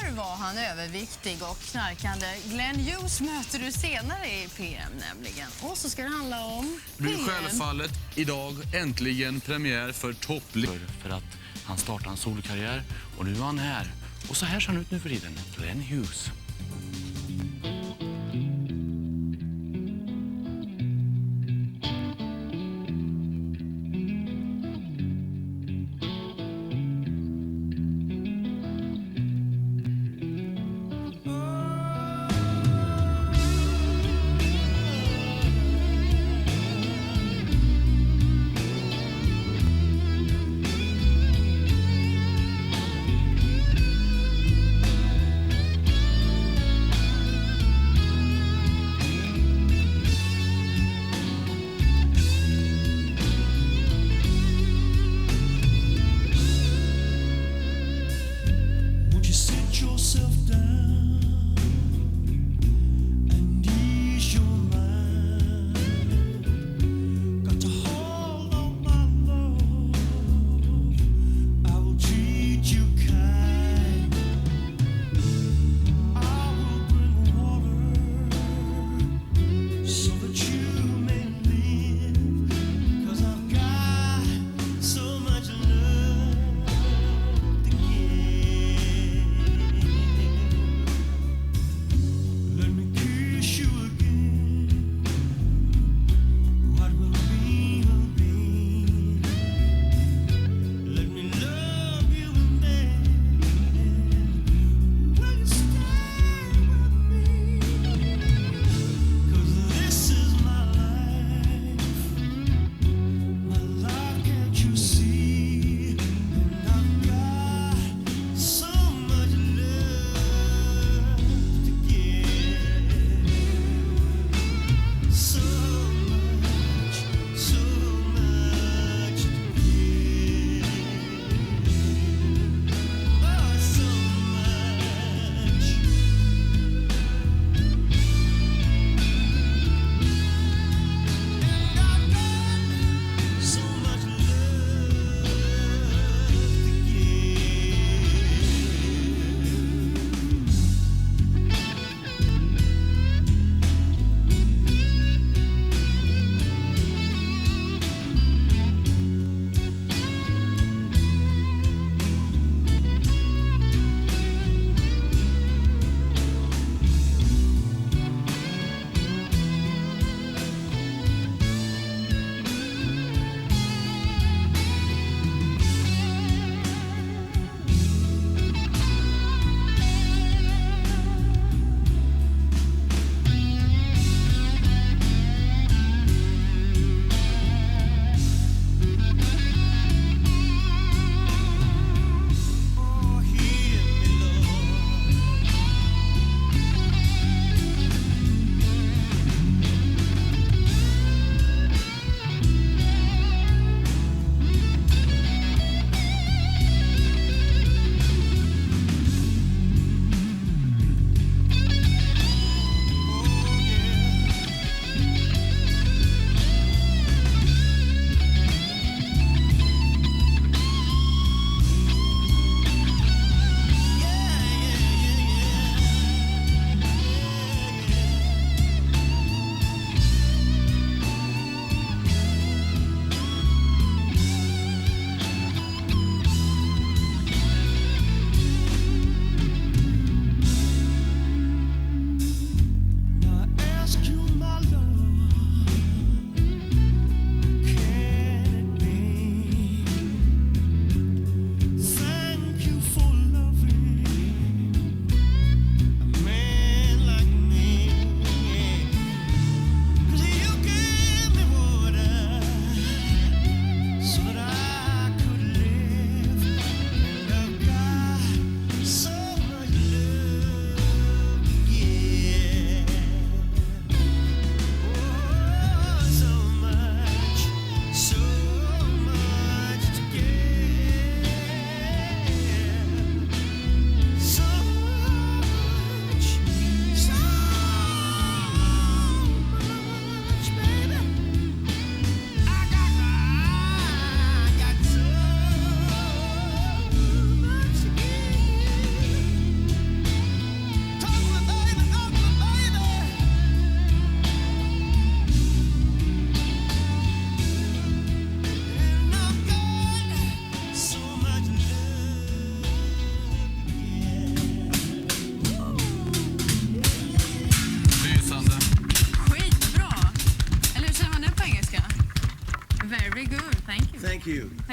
Förr var han överviktig och knarkande. Glenn Hughes möter du senare i PM nämligen. Och så ska det handla om Det blir självfallet idag äntligen premiär för för att han startade en solokarriär och nu är han här. Och så här ser han ut nu för tiden, Glenn Hughes.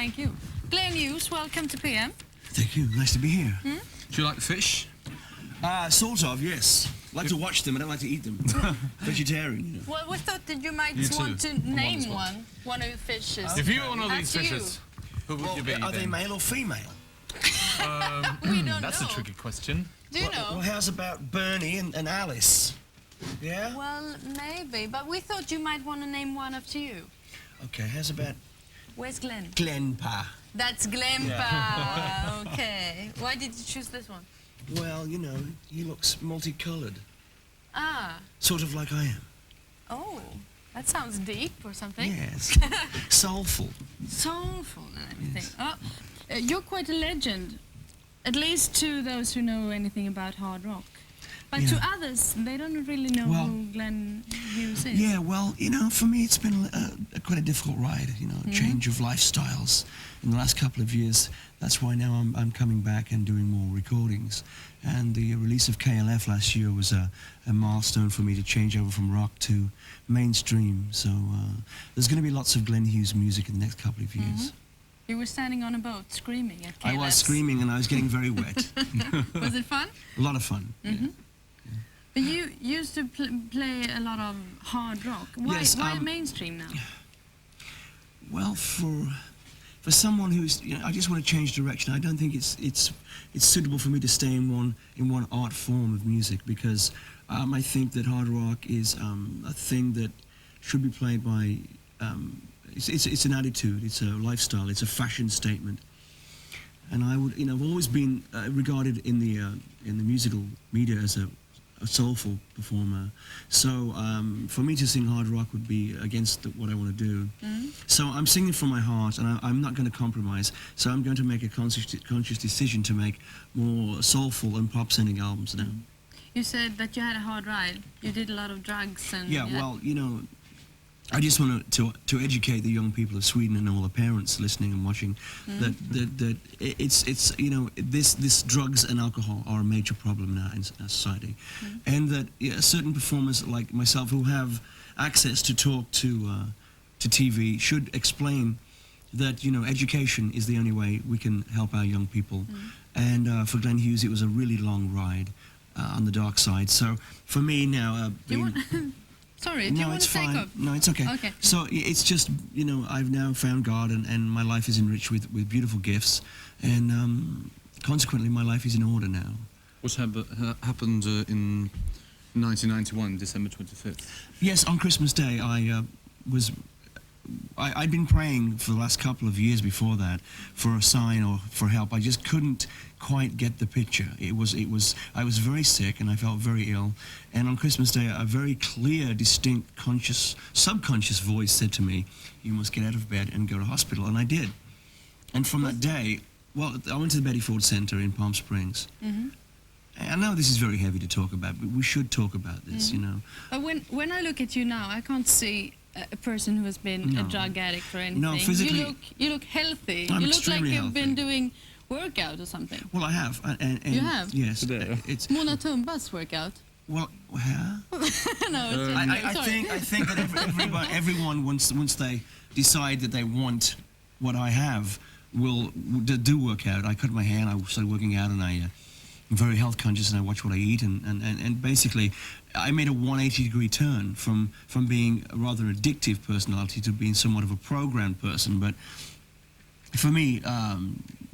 Thank you. Glenn Hughes, welcome to PM. Thank you. Nice to be here. Do you like fish? Sort of, yes. Like to watch them, I don't like to eat them. Vegetarian, you know. Well, we thought that you might You too. want to I'm on name the spot. one of the fishes. If you were one of these Up to you. fishes, who would you be? Are they then? male or female? We don't That's know. a tricky question. Do you Well, know? how's about Bernie and Alice? Yeah? Well, maybe, but we thought you might want to name one up to you. Okay, how's about Where's Glenn? Glenpa? That's Glenpa. Okay. Why did you choose this one? Well, you know, he looks multicolored. Ah. Sort of like I am. Oh. That sounds deep or something. Yes. Soulful. Soulful and everything. Yes. Oh, you're quite a legend, at least to those who know anything about hard rock. But Yeah. to others, they don't really know Well, who Glenn Hughes is. Yeah, well, you know, for me it's been quite a difficult ride, you know, a change of lifestyles in the last couple of years. That's why now I'm coming back and doing more recordings. And the release of KLF last year was a milestone for me to change over from rock to mainstream. So there's going to be lots of Glenn Hughes music in the next couple of years. You were standing on a boat screaming at KLS. I was screaming and I was getting very wet. Was it fun? A lot of fun. Yeah. But you used to play a lot of hard rock. Why, Yes, why mainstream now? Well, for someone who's, you know, I just want to change direction. I don't think it's suitable for me to stay in one art form of music, because I think that hard rock is a thing that should be played by. It's an attitude. It's a lifestyle. It's a fashion statement. And I would, you know, I've always been regarded in the musical media as a soulful performer. So for me to sing hard rock would be against what I want to do. So I'm singing from my heart, and I'm not going to compromise. So I'm going to make a conscious decision to make more soulful and pop-sounding albums now. You said that you had a hard ride. You did a lot of drugs and... Yeah, well, you know, I just want to educate the young people of Sweden and all the parents listening and watching that it's you know, this drugs and alcohol are a major problem now in our society, and that certain performers like myself who have access to talk to TV should explain that, you know, education is the only way we can help our young people. And for Glenn Hughes, it was a really long ride on the dark side. So for me now, Sorry, do you want it's to take fine. up? No, it's okay. Okay. So it's just, you know, I've now found God, and my life is enriched with beautiful gifts, and consequently my life is in order now. What happened in 1991, December 25th? Yes, on Christmas Day I'd been praying for the last couple of years before that for a sign or for help. I just couldn't quite get the picture. I was very sick and I felt very ill. And on Christmas Day, a very clear, distinct, subconscious voice said to me, "You must get out of bed and go to hospital." And I did. And from that day, well, I went to the Betty Ford Center in Palm Springs. I know this is very heavy to talk about, but we should talk about this, you know. But when I look at you now, I can't see a person who has been a drug addict or anything. No, physically... You look healthy. I'm you look like extremely you've been healthy. doing workout or something. Well, I have. And You have? Yes. Today, It's... Mona Tumba's workout. Well, yeah. No, it's I think that everyone once they decide that they want what I have will do work out. I cut my hair and I started working out, and I'm very health conscious and I watch what I eat, and basically I made a 180-degree turn from being a rather addictive personality to being somewhat of a programmed person. But for me,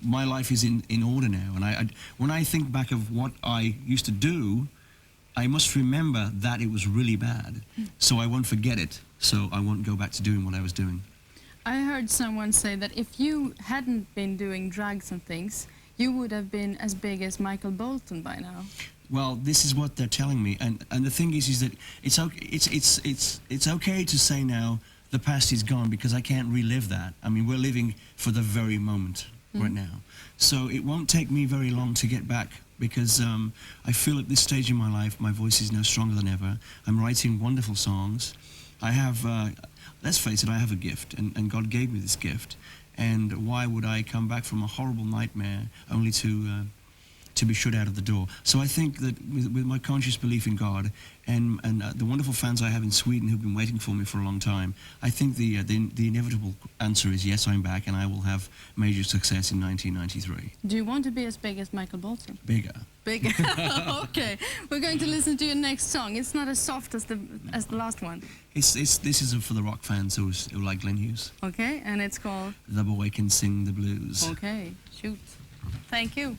my life is in order now, and when I think back of what I used to do, I must remember that it was really bad, so I won't forget it, so I won't go back to doing what I was doing. I heard someone say that if you hadn't been doing drugs and things, you would have been as big as Michael Bolton by now. Well, this is what they're telling me, and the thing is that it's okay to say now the past is gone, because I can't relive that. I mean, we're living for the very moment right now, so it won't take me very long to get back, because I feel at this stage in my life my voice is now stronger than ever. I'm writing wonderful songs. I have, let's face it, I have a gift, and God gave me this gift. And why would I come back from a horrible nightmare only to to be shut out of the door. So I think that with my conscious belief in God and the wonderful fans I have in Sweden who've been waiting for me for a long time, I think the inevitable answer is yes, I'm back, and I will have major success in 1993. Do you want to be as big as Michael Bolton? Bigger. Big. Okay, we're going to listen to your next song. It's not as soft as the last one. This is for the rock fans who like Glenn Hughes. Okay, and it's called The Boy Can Sing the Blues. Okay, shoot. Thank you.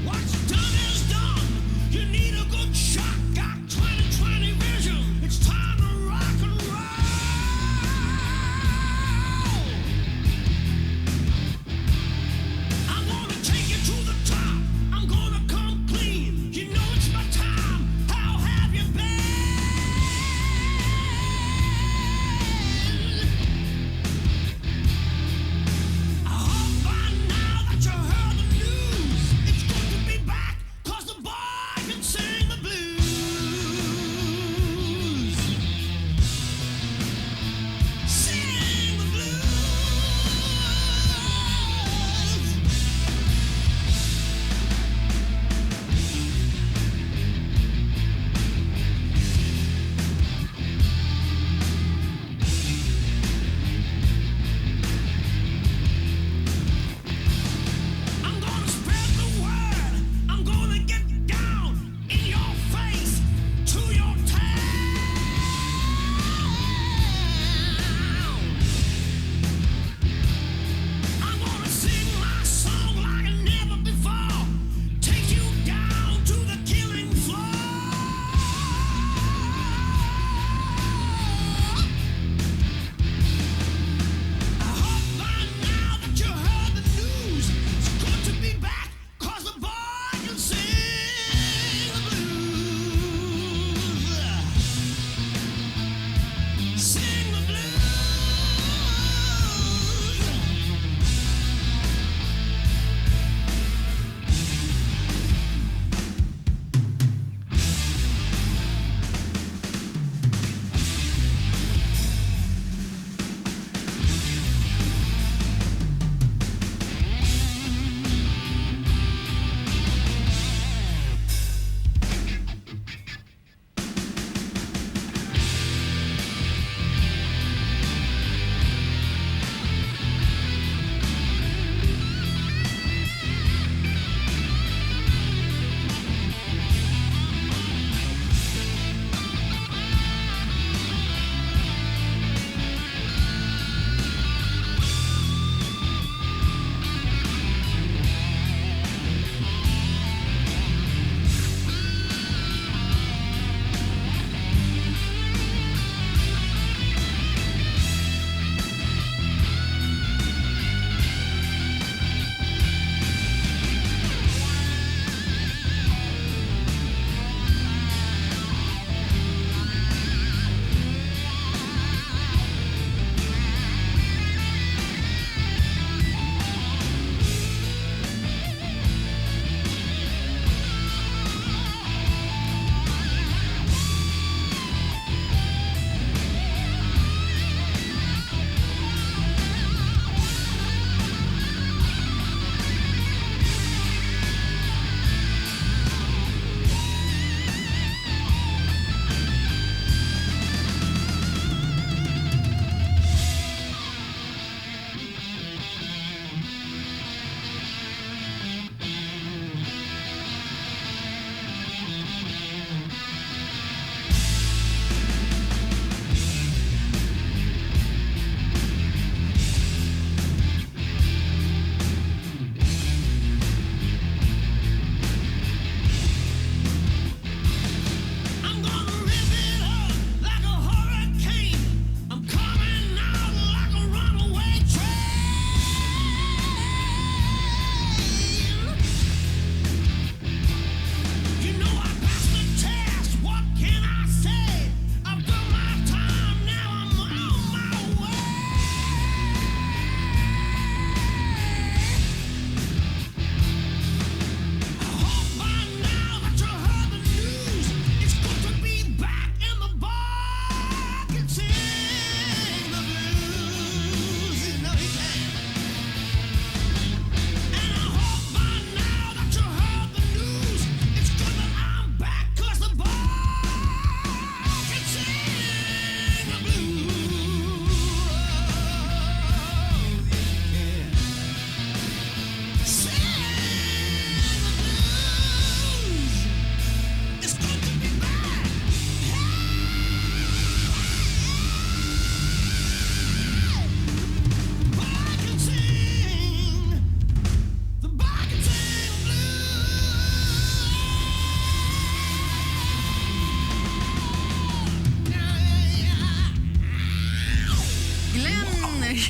What's done is done. You need a good shot. Got 20/20 vision. It's time to rock and roll.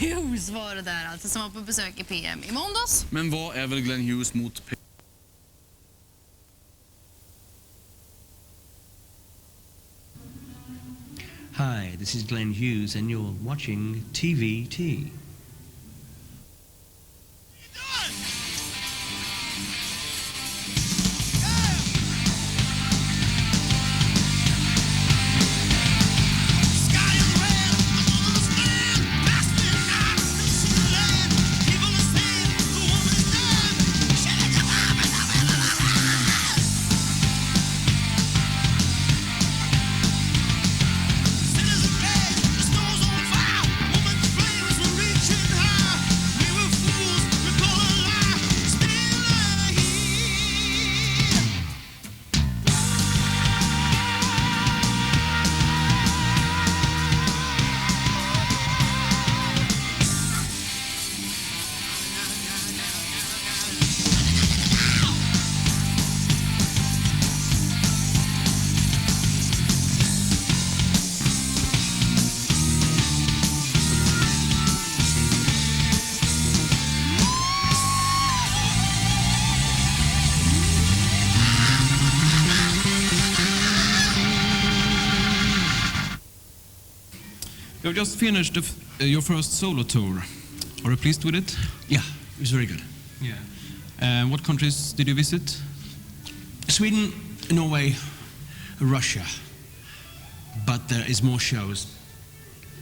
Hughes var det där alltså, som var på besök i PM i måndags. Men vad är väl Glenn Hughes mot Hi, this is Glenn Hughes, and you're watching TVT. You've just finished your first solo tour. Are you pleased with it? Yeah, it was very good. Yeah. What countries did you visit? Sweden, Norway, Russia. But there is more shows.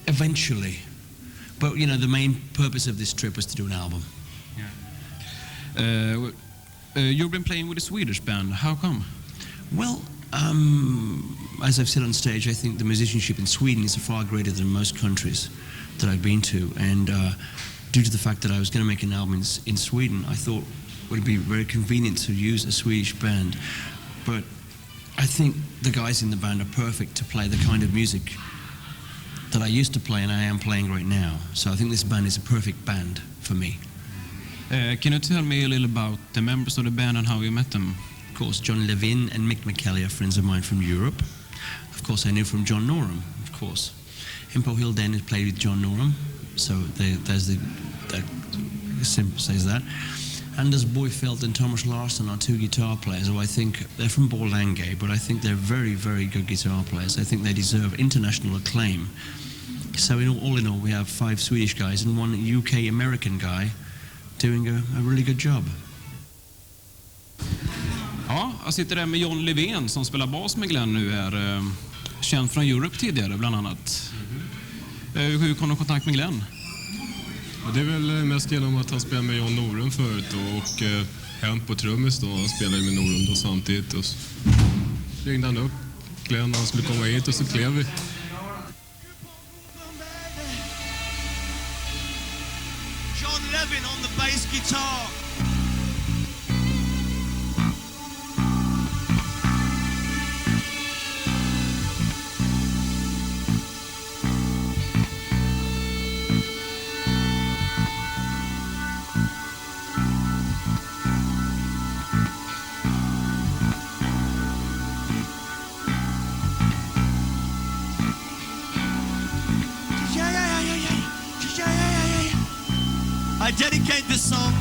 Eventually. But, you know, the main purpose of this trip was to do an album. You've been playing with a Swedish band. How come? Well, as I've said on stage, I think the musicianship in Sweden is far greater than most countries that I've been to. And due to the fact that I was going to make an album in Sweden, I thought it would be very convenient to use a Swedish band. But I think the guys in the band are perfect to play the kind of music that I used to play and I am playing right now. So I think this band is a perfect band for me. Can you tell me a little about the members of the band and how you met them? Of course, John Levin and Mick McKelly are friends of mine from Europe. Of course, I knew from John Norum, of course. Himpo Hilden has played with John Norum, so that says that. Anders Boyfelt and Thomas Larsson are two guitar players who I think, they're from Borlänge, but I think they're very, very good guitar players. I think they deserve international acclaim. So all in all, we have 5 Swedish guys and 1 UK-American guy doing a really good job. Ja, jag sitter där med John Levin som spelar bas med Glenn nu här. Känd från Europe tidigare bland annat. Hur kom du i kontakt med Glenn? Ja, det är väl mest genom att han spelade med John Norum förut och Hemp på trummis då. Han spelade med Norum då samtidigt. Och så ringde han upp Glenn när han skulle komma hit och så klev vi. John Levin on the bass guitar. I dedicate this song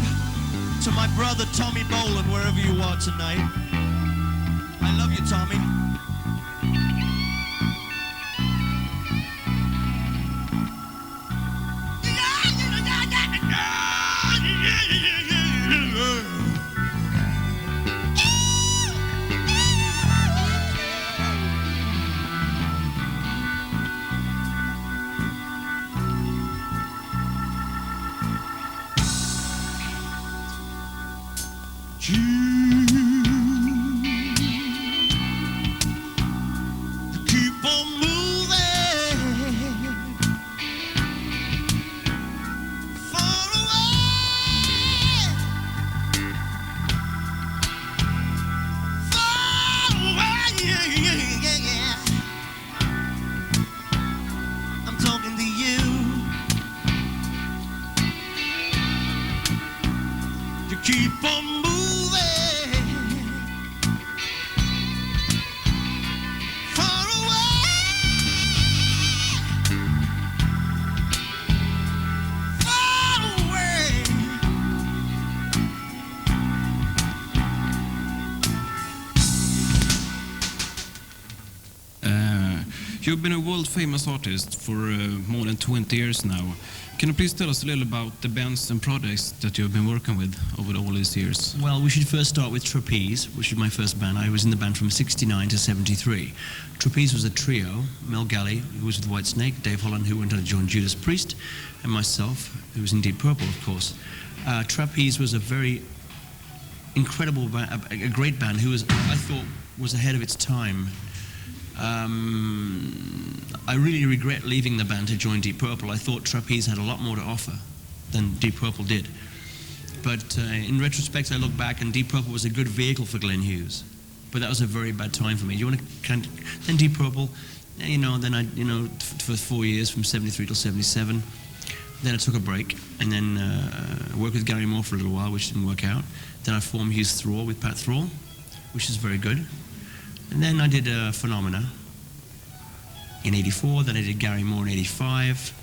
to my brother Tommy Boland, wherever you are tonight. I love you, Tommy. You've been a world-famous artist for more than 20 years now. Can you please tell us a little about the bands and projects that you've been working with over all these years? Well, we should first start with Trapeze, which is my first band. I was in the band from 69 to 73. Trapeze was a trio. Mel Galley, who was with Whitesnake, Dave Holland, who went on to join Judas Priest, and myself, who was in Deep Purple, of course. Trapeze was a very incredible band, a great band who was, I thought, was ahead of its time. I really regret leaving the band to join Deep Purple. I thought Trapeze had a lot more to offer than Deep Purple did. But in retrospect, I look back and Deep Purple was a good vehicle for Glenn Hughes. But that was a very bad time for me. You want to then Deep Purple, then for 4 years from 73 till 77. Then I took a break and then worked with Gary Moore for a little while, which didn't work out. Then I formed Hughes Thrall with Pat Thrall, which is very good. And then I did Phenomena in 84, then I did Gary Moore in 85,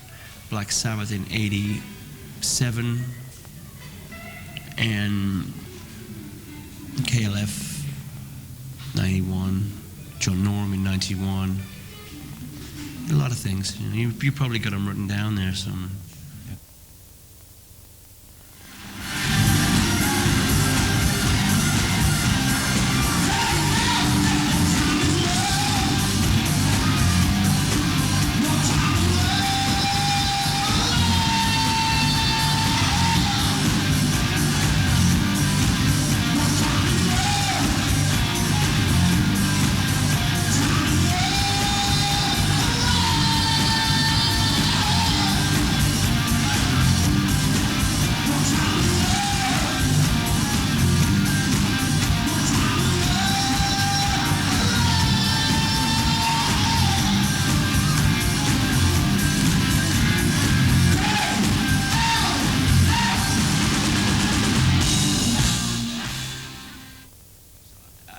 Black Sabbath in 87, and KLF 91, John Norum in 91, a lot of things. You probably got them written down there somewhere.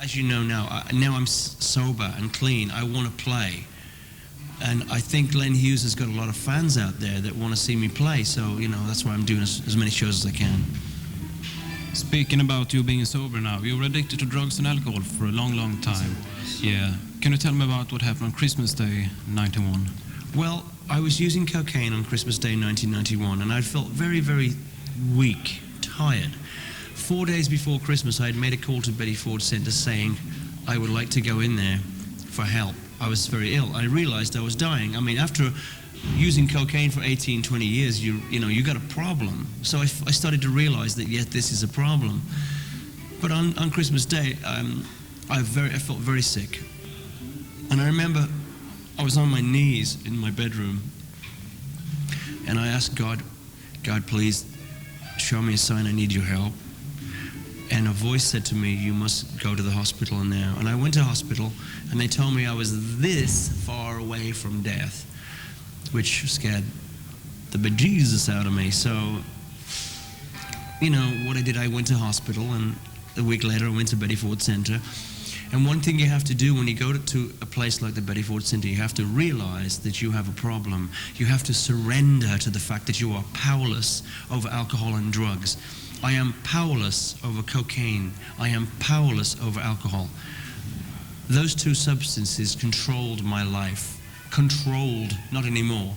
As you know now I'm sober and clean. I want to play. And I think Glenn Hughes has got a lot of fans out there that want to see me play. So, that's why I'm doing as many shows as I can. Speaking about you being sober now, you were addicted to drugs and alcohol for a long, long time. Yeah. Can you tell me about what happened on Christmas Day, 91? Well, I was using cocaine on Christmas Day 1991, and I felt very, very weak, tired. 4 days before Christmas, I had made a call to Betty Ford Center saying I would like to go in there for help. I was very ill. I realized I was dying. I mean, after using cocaine for 18, 20 years, you got a problem. So I started to realize that, yes, this is a problem. But on Christmas Day, I felt very sick. And I remember I was on my knees in my bedroom, and I asked God, please show me a sign I need your help. And a voice said to me, you must go to the hospital now. And I went to hospital, and they told me I was this far away from death, which scared the bejesus out of me. So, what I did, I went to hospital, and a week later I went to Betty Ford Center. And one thing you have to do when you go to a place like the Betty Ford Center, you have to realize that you have a problem. You have to surrender to the fact that you are powerless over alcohol and drugs. I am powerless over cocaine. I am powerless over alcohol. Those two substances controlled my life. Controlled, not anymore.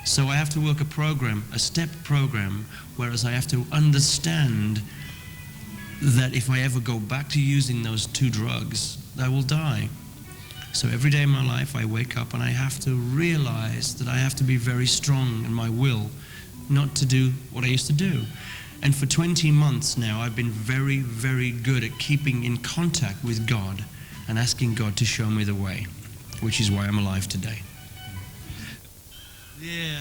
So I have to work a step program, whereas I have to understand that if I ever go back to using those two drugs, I will die. So every day in my life I wake up and I have to realize that I have to be very strong in my will not to do what I used to do. And for 20 months now, I've been very, very good at keeping in contact with God and asking God to show me the way, which is why I'm alive today. Yeah.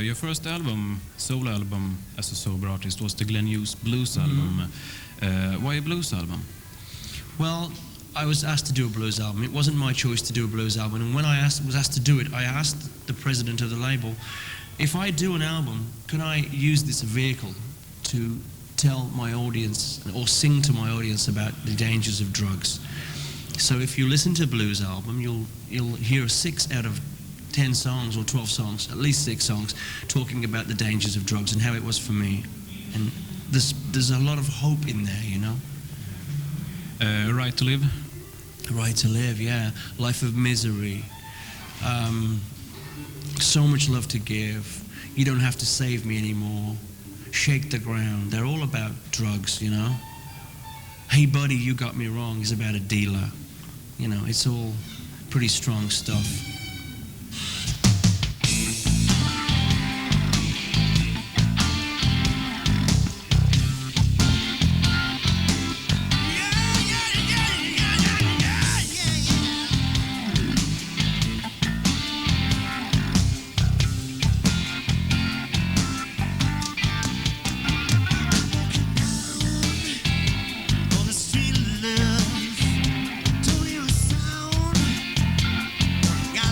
Your first album, solo album as a sober artist, was the Glenn Hughes blues album. Why a blues album? Well, I was asked to do a blues album. It wasn't my choice to do a blues album. And when I was asked to do it, I asked the president of the label, if I do an album, can I use this vehicle to tell my audience or sing to my audience about the dangers of drugs? So if you listen to a blues album, you'll hear 6 out of 10 songs or 12 songs, at least 6 songs, talking about the dangers of drugs and how it was for me. And there's a lot of hope in there, you know. Right to Live? Right to Live, yeah. Life of Misery. So Much Love to Give. You Don't Have to Save Me Anymore. Shake the Ground. They're all about drugs, you know. Hey Buddy, You Got Me Wrong is about a dealer. You know, it's all pretty strong stuff. On the street of love, don't hear a sound. Got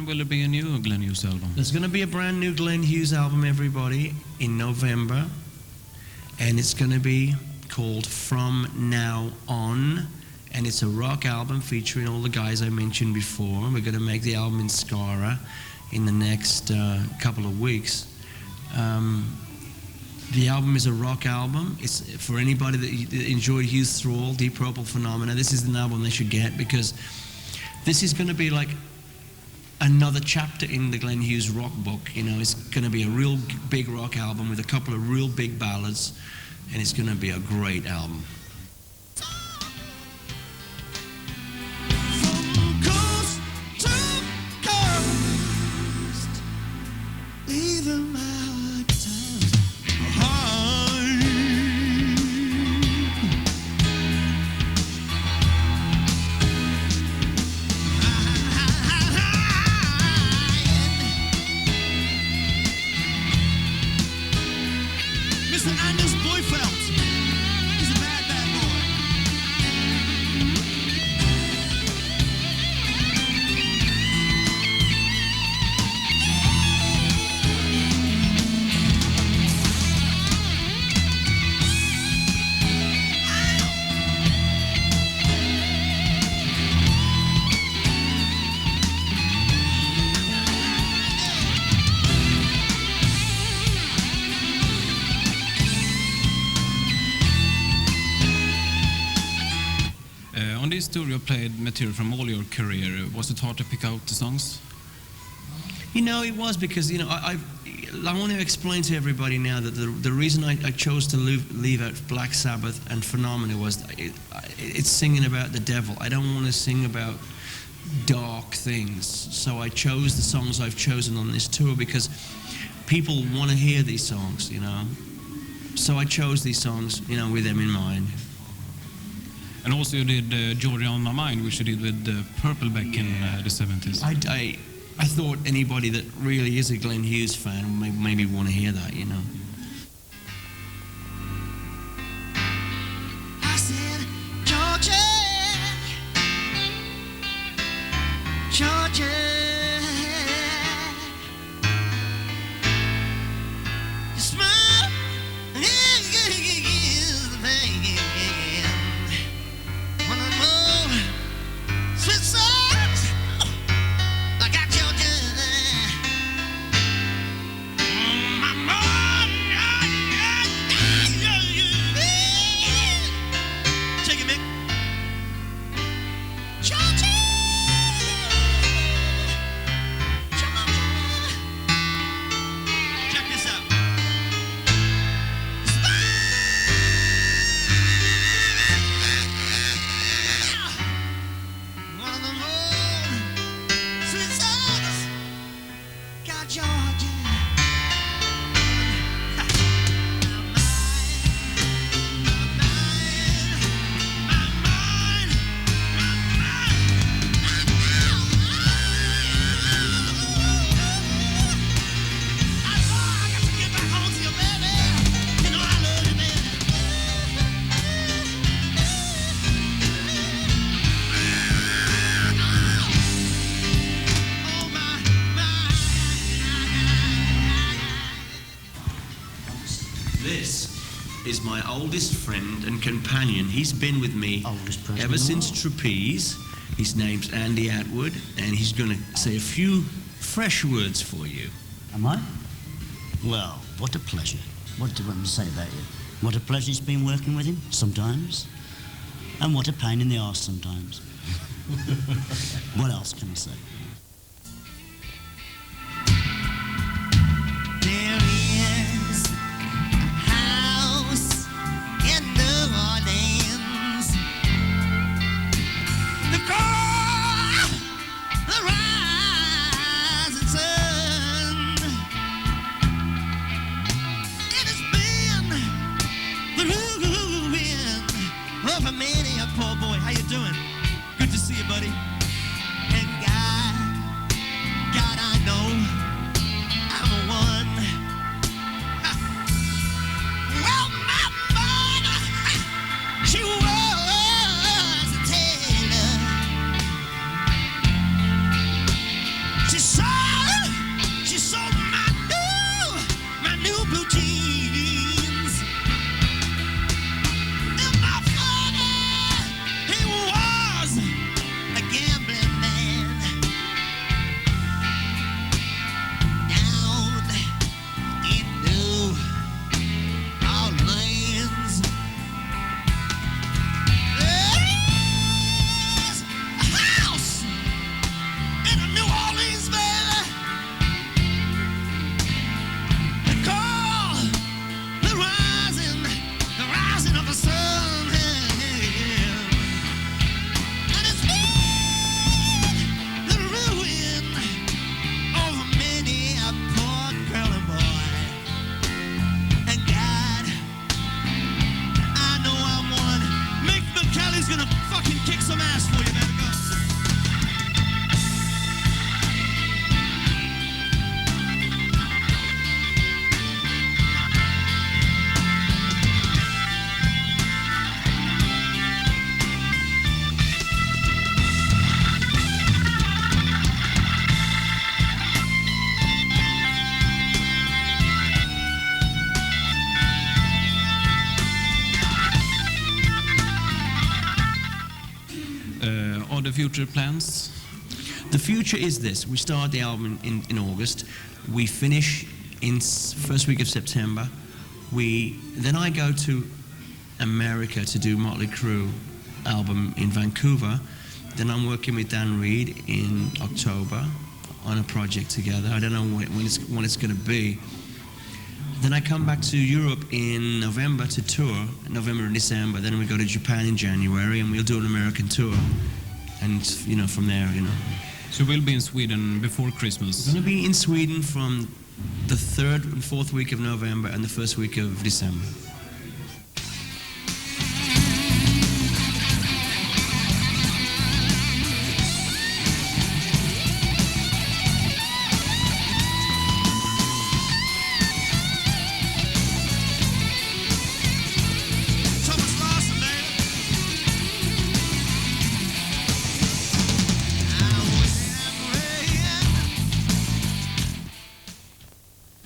when will there be a new Glenn Hughes album? There's going to be a brand new Glenn Hughes album, everybody, in November. And it's going to be called From Now On. And it's a rock album featuring all the guys I mentioned before. We're going to make the album in Skara in the next couple of weeks. The album is a rock album. It's for anybody that enjoyed Hughes Thrall, Deep Purple, Phenomena. This is an album they should get, because this is going to be like another chapter in the Glenn Hughes rock book. You know, it's going to be a real big rock album with a couple of real big ballads, and it's going to be a great album. From coast to coast, even my times are hard. Mr. Anders Boyfeld, he's a bad, bad boy. On this tour you played material from all your career. Was it hard to pick out the songs? You know, it was because, you know, I want to explain to everybody now that the reason I chose to leave out Black Sabbath and Phenomena was it's singing about the devil. I don't want to sing about dark things. So I chose the songs I've chosen on this tour because people want to hear these songs, you know. So I chose these songs, you know, with them in mind. And also you did Georgia on My Mind, which you did with Purple back in the 70s. I thought anybody that really is a Glenn Hughes fan would maybe want to hear that, you know. I said, Georgia, Georgia, your smile is the pain. One of more sweet songs like I Georgia. My mind, take it, Mick. Georgia, check this out. One of the more sweet songs got Georgia. This is my oldest friend and companion. He's been with me Oldest person ever in the since world. Trapeze. His name's Andy Atwood, and he's going to say a few fresh words for you. Am I? Well, what a pleasure. What do I want to say about you? What a pleasure it's been working with him, sometimes. And what a pain in the arse sometimes. What else can I say? There is a house in New Orleans. The girl, the rising sun. It has been the ruin of many a poor boy. How you doing? Good to see you, buddy. And God fucking kick some ass for you, man. Go. Are the future plans? The future is this. We start the album in August. We finish in first week of September. Then I go to America to do Motley Crue album in Vancouver. Then I'm working with Dan Reed in October on a project together. I don't know when it's going to be. Then I come back to Europe in November to tour, November and December. Then we go to Japan in January, and we'll do an American tour. And, from there, So we'll be in Sweden before Christmas. We're going to be in Sweden from the 3rd and 4th week of November and the 1st week of December. Thomas Larson, man.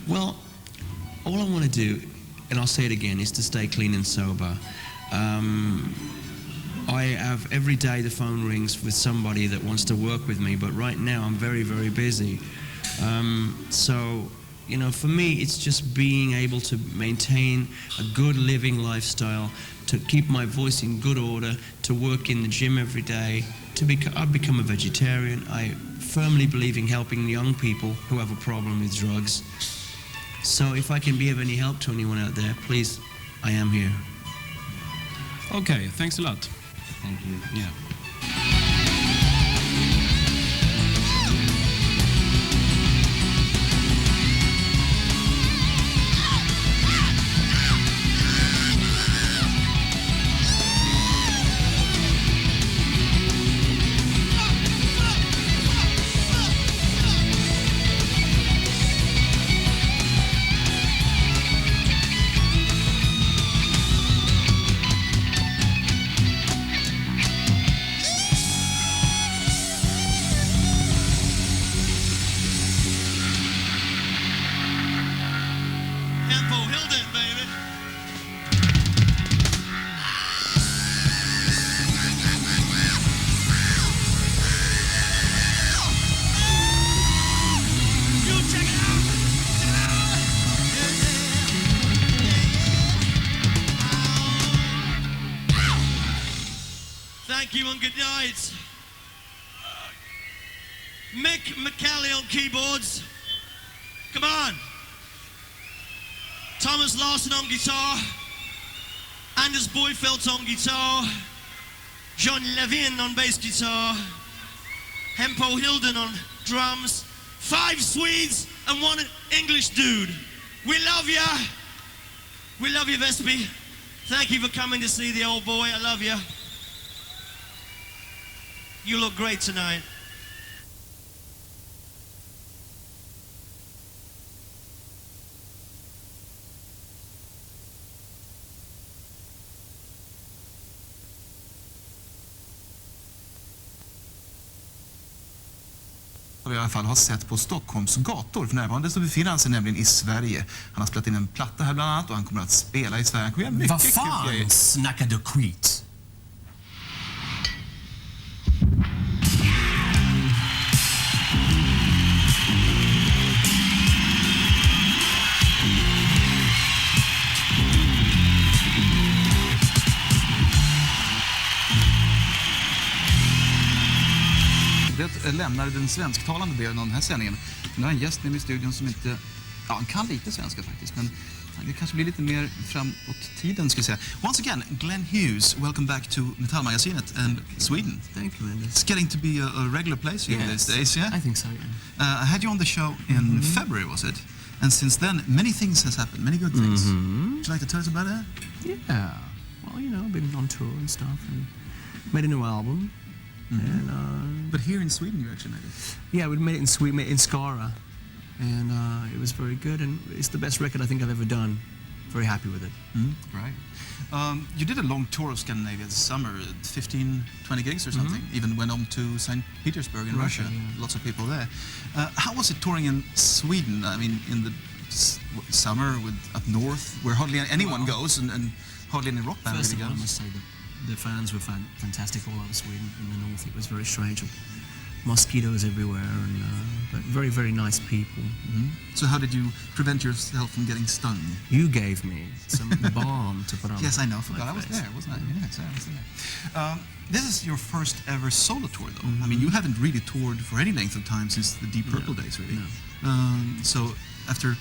Well, all I want to do, and I'll say it again, is to stay clean and sober. I have every day the phone rings with somebody that wants to work with me, but right now I'm very, very busy. So, for me, it's just being able to maintain a good living lifestyle, to keep my voice in good order, to work in the gym every day. I've become a vegetarian. I firmly believe in helping young people who have a problem with drugs. So if I can be of any help to anyone out there, please, I am here. Okay, thanks a lot. Thank you. Yeah. Tempo Hilden, baby. You check it out. Check it out. Thank you and good night. Mick McCallie on keyboards. Come on. Thomas Larson on guitar, Anders Boyfelt on guitar, John Levin on bass guitar, Hempo Hilden on drums, 5 Swedes and 1 English dude. We love ya. We love you, Vespi. Thank you for coming to see the old boy. I love you. You look great tonight. Vi i alla fall har sett på Stockholms gator. För närvarande så befinner han sig nämligen i Sverige. Han har spelat in en platta här bland annat och han kommer att spela i Sverige. Han kommer göra mycket kul grejer. Vad fan snackar du skit? Det lämnar den svensktalande delen av den här sändningen. Nu har jag en gäst med mig i studion som inte... Ja, han kan lite svenska faktiskt, men det kanske blir lite mer framåt tiden, ska jag säga. Once again, Glenn Hughes, welcome back to Metallmagasinet and Sweden. Thank you, man. It's getting to be a regular place here these days, yeah? I think so, yeah. I had you on the show in February, was it? And since then, many things has happened, many good things. Would you like to tell us about that? Yeah. Well, I've been on tour and stuff, and made a new album. And But here in Sweden you actually made it. yeah, we made it in Sweden, made it in Skara, and it was very good. And it's the best record I think I've ever done. Very happy with it. Right. You did a long tour of Scandinavia this summer, 15, 20 gigs or something. Even went on to St. Petersburg in Russia. yeah. Lots of people there. How was it touring in Sweden? I mean, in the summer up north, where hardly anyone goes, and hardly any rock band First really of all, I goes. must say that the fans were fantastic all over Sweden. In the north, it was very strange. Mosquitoes everywhere, and but very, very nice people. So how did you prevent yourself from getting stung? You gave me some balm to put on. Yes, I know. my Forgot I was face. there, wasn't I? Yes, I was there. This is your first ever solo tour, though. I mean, you haven't really toured for any length of time since the Deep Purple days, really. So after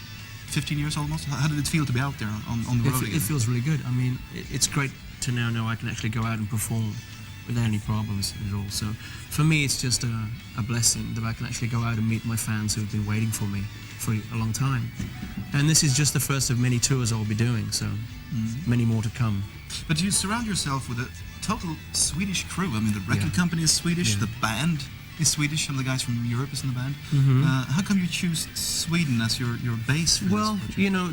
15 years almost, how did it feel to be out there on the road again? It feels really good. I mean, it's great to now know I can actually go out and perform without any problems at all. So for me, it's just a blessing that I can actually go out and meet my fans who've been waiting for me for a long time. And this is just the first of many tours I'll be doing, so many more to come. But you surround yourself with a total Swedish crew. I mean, the record company is Swedish, the band is Swedish, some of the guys from Europe is in the band. How come you choose Sweden as your base for Well,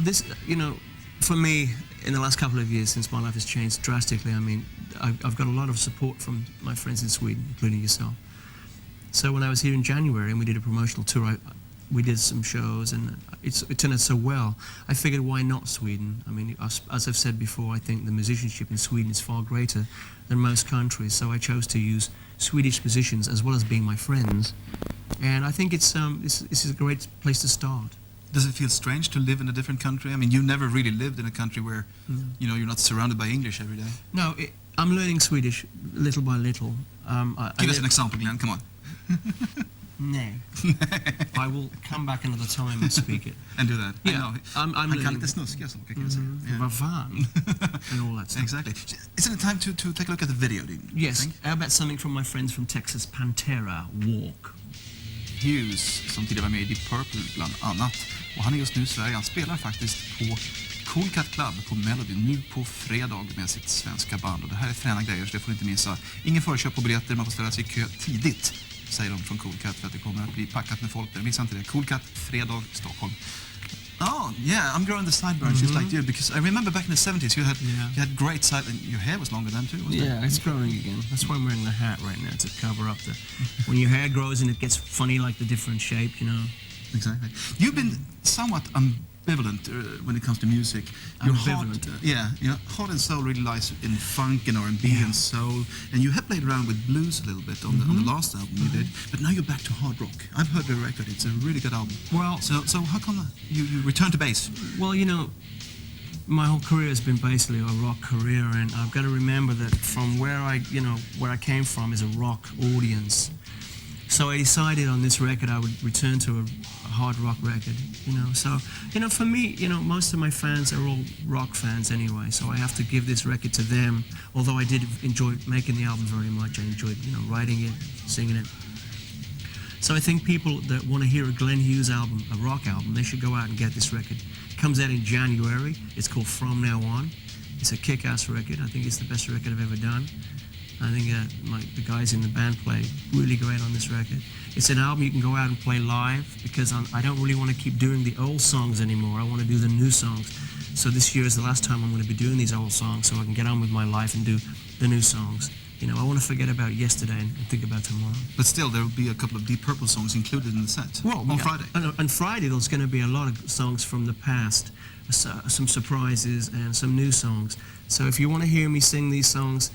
this project? For me, in the last couple of years, since my life has changed drastically, I mean, I've got a lot of support from my friends in Sweden, including yourself. So when I was here in January and we did a promotional tour, we did some shows, and it turned out so well. I figured, why not Sweden? I mean, as I've said before, I think the musicianship in Sweden is far greater than most countries, so I chose to use Swedish musicians as well as being my friends. And I think this is a great place to start. Does it feel strange to live in a different country? I mean, you never really lived in a country where, you're not surrounded by English every day. No, I'm learning Swedish little by little. Give us an example, Glenn, come on. No. I will come back another time and speak it. And do that. Yeah, I know. I'm Han kan learning. lite snuska saker kan jag säga. Yeah. Vad fan? And all that stuff. Exactly. Isn't it time to take a look at the video, do you Yes. think? How about something from my friends from Texas, Pantera, Walk. Hughes, som tidigare var med i Deep Purple bland annat. Och han är just nu i Sverige. Han spelar faktiskt på Cool Cat Club på Melody nu på fredag med sitt svenska band. Och det här är fräna grejer, så det får du inte missa. Ingen förköp på biljetter, man får ställa sig i kö tidigt, säger de från Cool Cat, för att det kommer att bli packat med folk där. Missa inte det. Cool Cat, fredag, Stockholm. Oh, yeah, I'm growing the sideburns just like you, because I remember back in the 70s you had great side, and your hair was longer then too, wasn't it? Yeah, it's growing again. That's why I'm wearing the hat right now, to cover up the... When your hair grows and it gets funny, like the different shape, Exactly. You've been somewhat ambivalent when it comes to music. Your Ambivalent? heart and soul really lies in funk and R&B and soul, and you have played around with blues a little bit on the last album you did, but now you're back to hard rock. I've heard the record; it's a really good album. Well, so how come you return to bass? Well, my whole career has been basically a rock career, and I've got to remember that from where I came from is a rock audience. So I decided on this record I would return to a hard rock record, So, for me, most of my fans are all rock fans anyway, so I have to give this record to them. Although I did enjoy making the album very much, I enjoyed, writing it, singing it. So I think people that want to hear a Glenn Hughes album, a rock album, they should go out and get this record. It comes out in January. It's called From Now On. It's a kick-ass record. I think it's the best record I've ever done. I think the guys in the band play really great on this record. It's an album you can go out and play live, because I don't really want to keep doing the old songs anymore. I want to do the new songs. So this year is the last time I'm going to be doing these old songs, so I can get on with my life and do the new songs. I want to forget about yesterday and think about tomorrow. But still, there will be a couple of Deep Purple songs included in the set. Well, on Friday. On Friday, there's going to be a lot of songs from the past, some surprises and some new songs. So if you want to hear me sing these songs,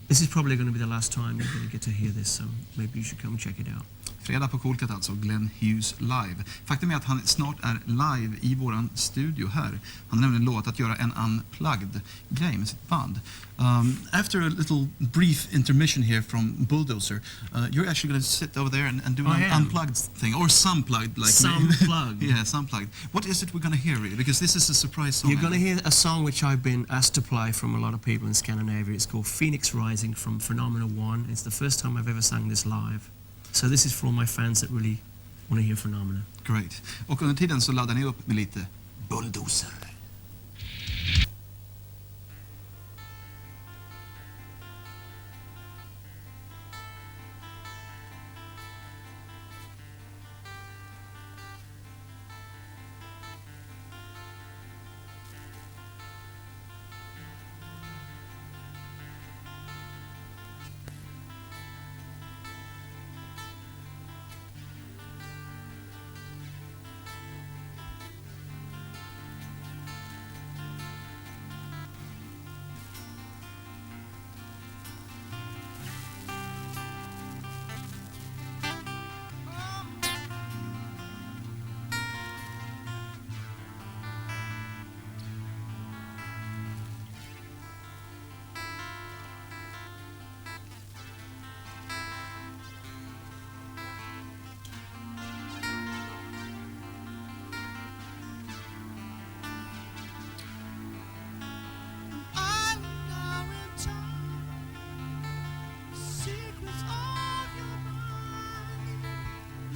this is probably going to be the last time you're going to get to hear this, so maybe you should come and check it out. Fredag på Cool Cat alltså, Glenn Hughes live. Faktum är att han snart är live i våran studio här. Han har nämligen lovat att göra en unplugged grej med sitt band. After a little brief intermission here from Bulldozer, you're actually going to sit over there and do an unplugged thing, or some-plugged like Some-plugged. Yeah, some-plugged. What is it we're going to hear, really? Because this is a surprise song. You're going to hear a song which I've been asked to play from a lot of people in Scandinavia. It's called Phoenix Rising from Phenomena 1. It's the first time I've ever sung this live. So this is for all my fans that really want to hear Phenomena. Great. Och under tiden så laddar ni upp med lite Bulldozer.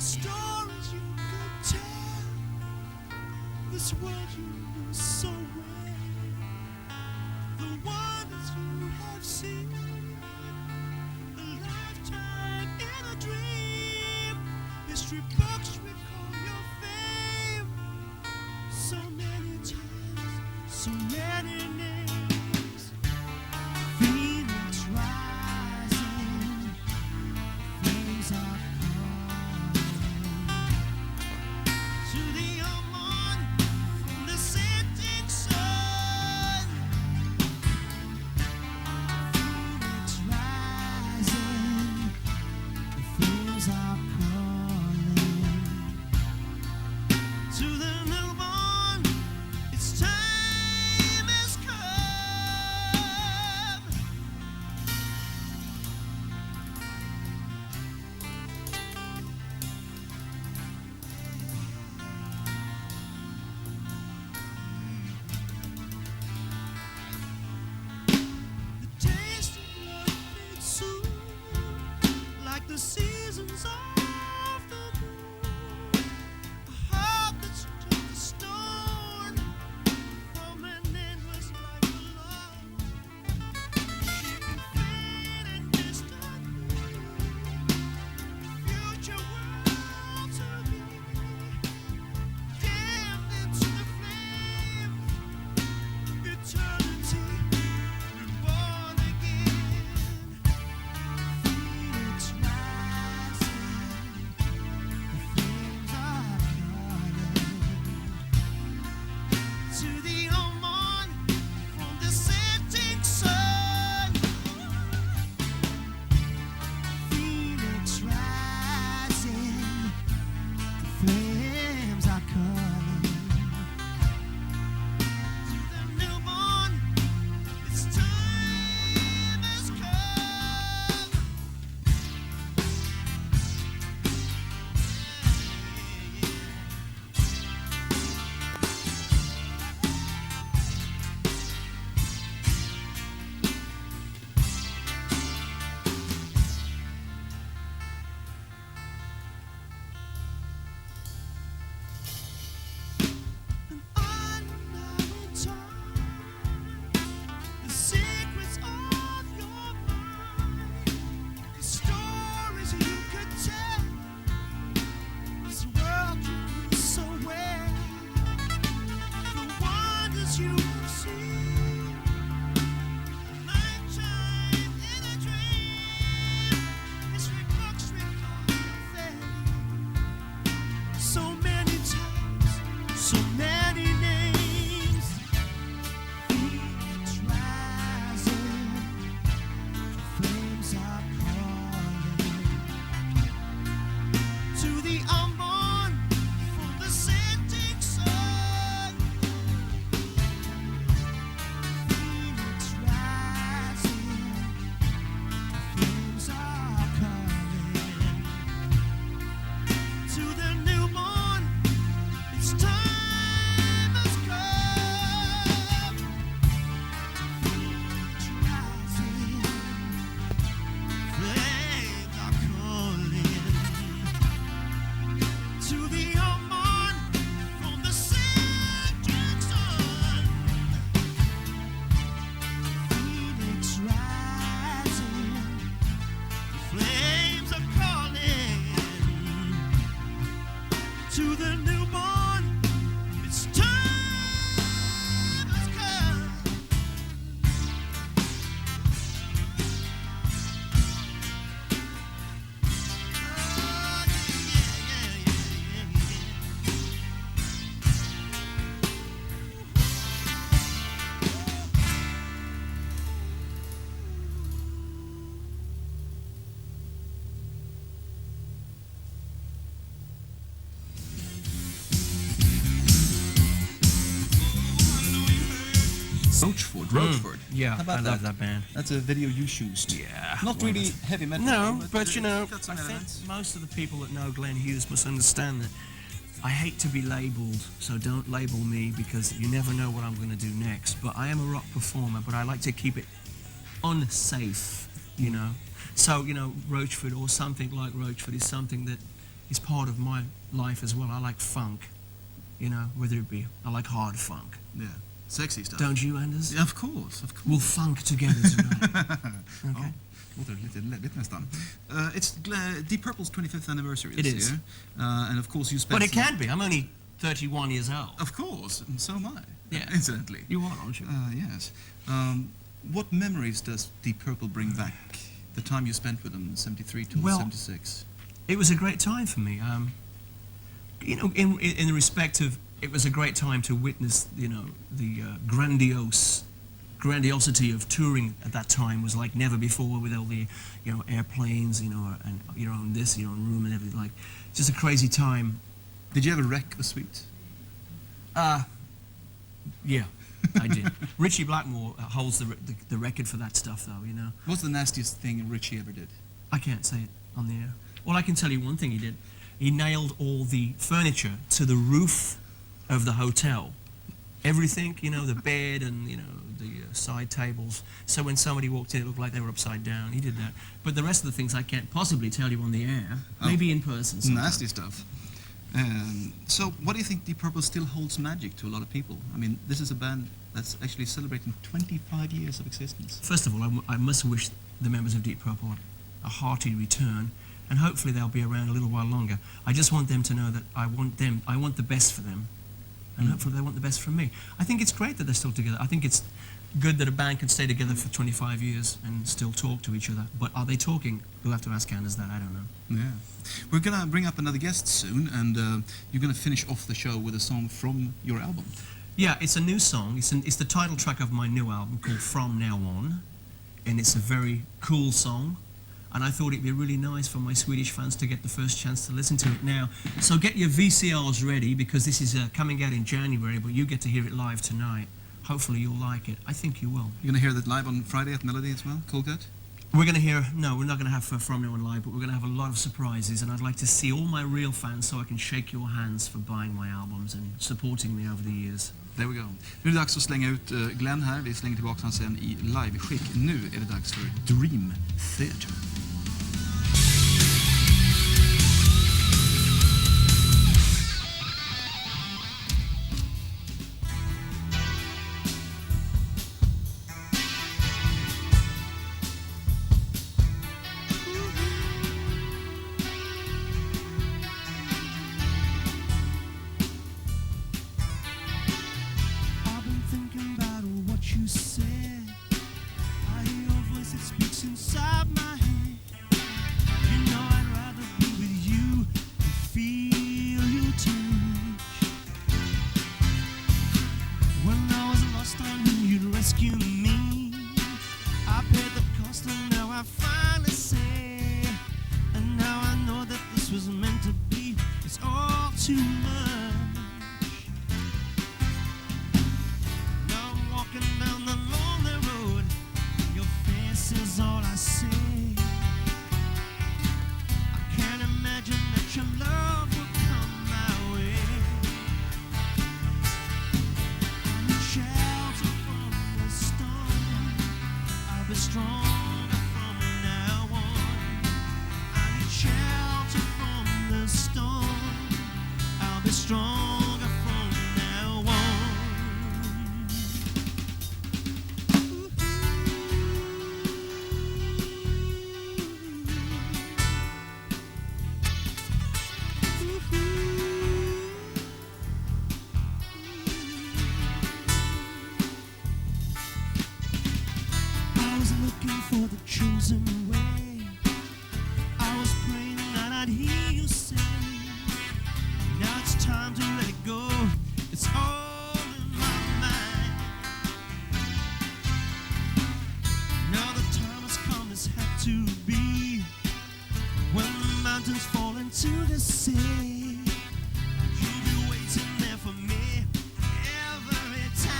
stories you could tell, this world you know so well, the wonders you have seen, a lifetime in a dream. History books recall your fame, so many times, so many names. Phoenix rising, flames are calling to the unborn from the setting sun. Phoenix rising, the flames are calling to the newborn. Its time has come. The taste of blood fades soon, like the seasons of the moon. A heart that's just a stone from an endless life alone. She can fade and distantly, future world to be damned into the flame. Eternity reborn again. Phoenix rising, the flames are calling to the unborn from the setting sun. Phoenix rising, the flames are calling to the newborn. Its time has come. An unknown time, the secrets of your mind, the stories you could tell, this world you knew so well, the wonders you have seen, a lifetime in a dream. History books recall your fame, so many times, so many names. Phoenix rising, flames are calling to the unborn from the setting sun. Phoenix rising, flames are calling to the newborn. Its time has come. Phoenix rising, flames are calling to the unborn from the setting sun. Phoenix rising, flames are calling to the newborn. Its time has come. Oh, yeah, yeah, yeah. Roachford. Yeah, How about I love that? that band. That's a video you choose. Yeah. Not well, really heavy metal. No, but it- you know, it's got some I think elements. most of the people that know Glenn Hughes must understand that I hate to be labelled, so don't label me because you never know what I'm going to do next. But I am a rock performer, but I like to keep it unsafe, you know. So, you know, Roachford or something like Roachford is something that is part of my life as well. I like funk, you know, whether it be, I like hard funk. Yeah. Sexy stuff. Don't you, Anders? Yeah, of course. We'll funk together tonight. Okay. Låter lite läbbigt nästan. It's Deep Purple's 25th anniversary It this is. year. And of course you spent... But it can be. I'm only 31 years old. Of course, and so am I. Yeah. Incidentally. You are, aren't you? Yes. What memories does Deep Purple bring back? The time you spent with them, 73 to Well, 76. It was a great time for me. You know, in the respect of, it was a great time to witness, you know, the grandiosity of touring at that time was like never before, with all the, you know, airplanes, you know, and your own this, your own room and everything. Like, just a crazy time. Did you ever wreck a suite? Yeah, I did. Richie Blackmore holds the record for that stuff, though, you know. What's the nastiest thing Richie ever did? I can't say it on the air. Well, I can tell you one thing he did. He nailed all the furniture to the roof of the hotel. Everything, you know, the bed and, you know, the side tables. So when somebody walked in, it looked like they were upside down. He did that. But the rest of the things I can't possibly tell you on the air. Maybe in person sometime. Nasty stuff. So what do you think Deep Purple still holds magic to a lot of people? I mean, this is a band that's actually celebrating 25 years of existence. First of all, I must wish the members of Deep Purple a hearty return, and hopefully they'll be around a little while longer. I just want them to know that I want the best for them, and hopefully they want the best from me. I think it's great that they're still together. I think it's good that a band can stay together for 25 years and still talk to each other. But are they talking? We'll have to ask Anders that. I don't know. Yeah. We're going to bring up another guest soon, and you're going to finish off the show with a song from your album. Yeah, it's a new song. It's the title track of my new album called From Now On, and it's a very cool song. And I thought it'd be really nice for my Swedish fans to get the first chance to listen to it now. So get your VCRs ready, because this is coming out in January, but you get to hear it live tonight. Hopefully you'll like it. I think you will. You're going to hear that live on Friday at Melody as well? Cold Cut? We're going to hear, no, we're not going to have From Now On live, but we're going to have a lot of surprises, and I'd like to see all my real fans so I can shake your hands for buying my albums and supporting me over the years. There we go. Nu är det dags att slänga ut Glenn här. Vi slänger tillbaka honom sen i live-skick. Nu är det dags för Dream Theater. You said, I hear your voice that speaks inside my head. You know I'd rather be with you and feel your touch. When I was lost, I knew you'd rescue me. I paid the cost, and now I finally say, and now I know that this was meant to be. It's all too much. Down the lonely road, your face is all I see. I can't imagine that your love will come my way. I need shelter from the storm. I'll be stronger from now on. I need shelter from the storm. I'll be stronger from now on. For the chosen way, I was praying that I'd hear you say, now it's time to let it go. It's all in my mind. Now the time has come, it's had to be. When the mountains fall into the sea, you'll be waiting there for me every time.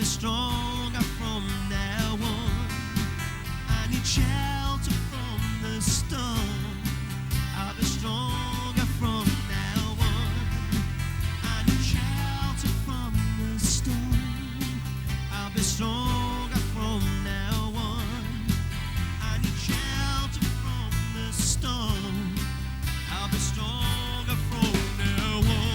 Stronger from now need shelter from the storm. I'll be stronger from now on. I need shelter from the storm. I'll be stronger from now on. I need shelter from the storm. I'll be stronger from now on.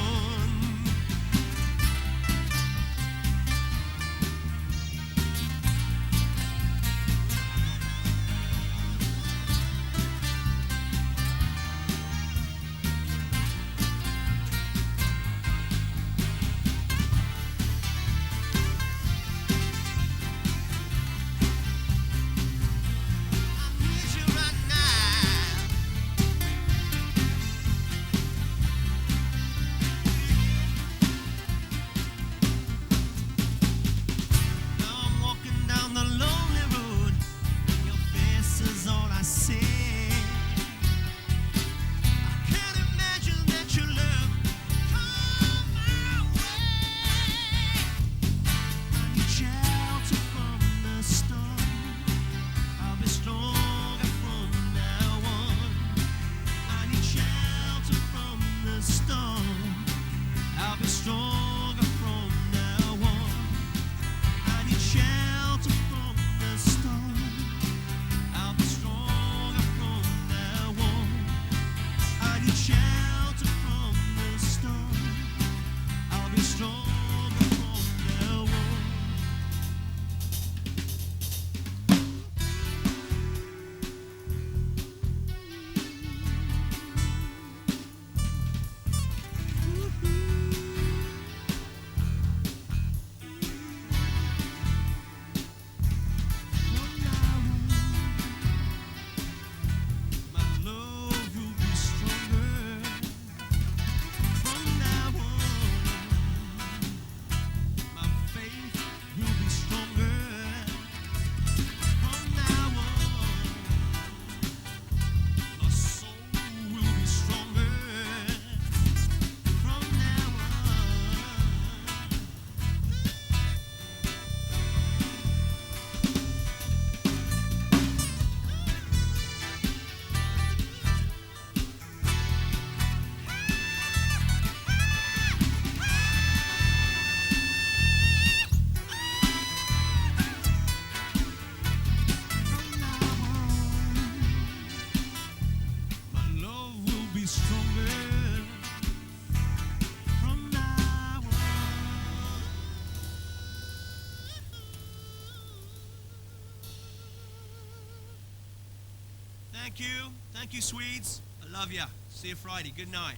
Thank you, Swedes. I love ya. See you Friday. Good night.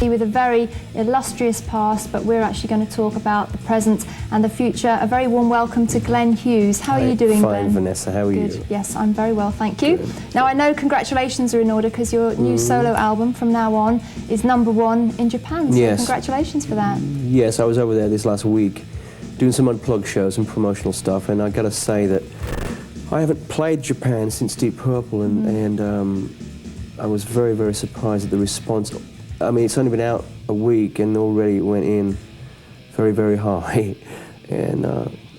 With a very illustrious past, but we're actually going to talk about the present and the future. A very warm welcome to Glenn Hughes. How are you doing, Glenn? Fine, Vanessa. How are you? Yes, I'm very well, thank you. Now, I know congratulations are in order because your new solo album, From Now On, is #1 in Japan. So yes. Congratulations for that. Yes, I was over there this last week doing some unplugged shows and promotional stuff, and I got to say that I haven't played Japan since Deep Purple, and I was very, very surprised at the response. I mean, it's only been out a week and already it went in very, very high. And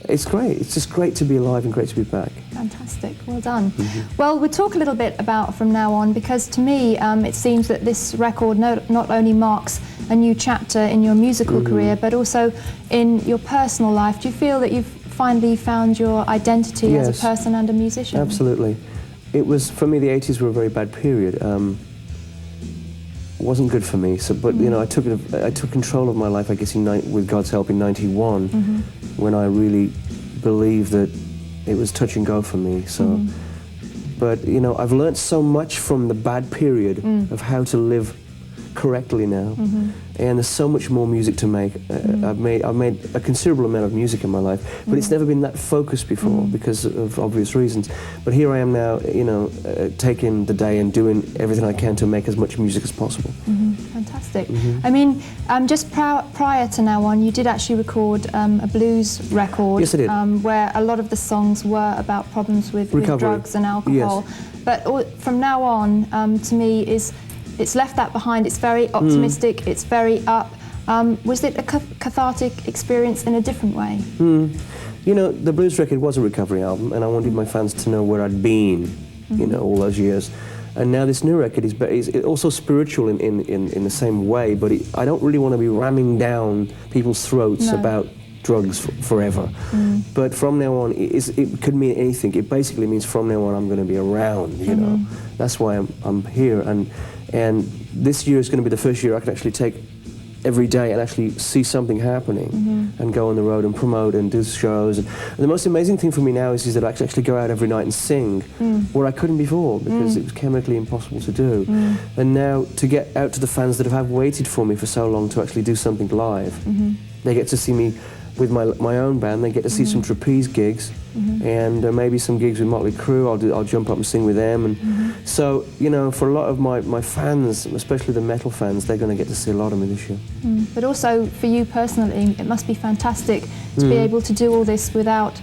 it's great. It's just great to be alive and great to be back. Fantastic. Well done. Well, we'll talk a little bit about From Now On because to me it seems that this record not only marks a new chapter in your musical career but also in your personal life. Do you feel that you've finally found your identity as a person and a musician? Absolutely. It was, for me, the 80s were a very bad period. Wasn't good for me. So, but you know, I took control of my life, I guess, with God's help in '91, when I really believed that it was touch and go for me. So, but you know, I've learned so much from the bad period of how to live correctly now, and there's so much more music to make. I've made a considerable amount of music in my life, but it's never been that focused before because of obvious reasons. But here I am now, you know, taking the day and doing everything I can to make as much music as possible. Fantastic. I mean, just prior to Now On, you did actually record a blues record. Yes, I did. Where a lot of the songs were about problems with drugs and alcohol. Yes. But from Now On, to me, it's left that behind. It's very optimistic. It's very up. Was it a cathartic experience in a different way? You know, the blues record was a recovery album, and I wanted my fans to know where I'd been, you know, all those years. And now this new record is also spiritual in the same way, but I don't really want to be ramming down people's throats about drugs forever. But from now on, it could mean anything. It basically means from now on I'm going to be around, you know. That's why I'm here. And this year is going to be the first year I can actually take every day and actually see something happening and go on the road and promote and do shows. And the most amazing thing for me now is that I can actually go out every night and sing where I couldn't before because it was chemically impossible to do. And now to get out to the fans that have waited for me for so long to actually do something live, they get to see me with my own band. They get to see some trapeze gigs and maybe some gigs with Motley Crue. I'll jump up and sing with them. And so, you know, for a lot of my fans, especially the metal fans, they're going to get to see a lot of me this year. But also for you personally, it must be fantastic to be able to do all this without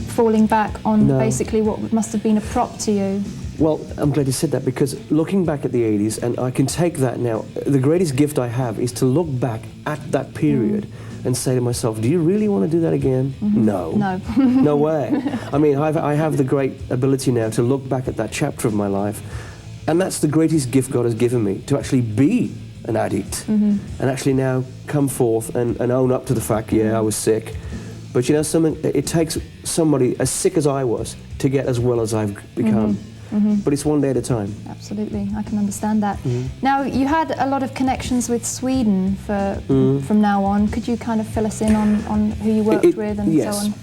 falling back on basically what must have been a prop to you. Well, I'm glad you said that because looking back at the 80s, and I can take that now, the greatest gift I have is to look back at that period and say to myself, do you really want to do that again? No. No. No way. I mean, I have the great ability now to look back at that chapter of my life, and that's the greatest gift God has given me, to actually be an addict and actually now come forth and own up to the fact, yeah, I was sick. But you know, it takes somebody as sick as I was to get as well as I've become. But it's one day at a time. Absolutely, I can understand that. Now, you had a lot of connections with Sweden from Now On. Could you kind of fill us in on who you worked with and so on?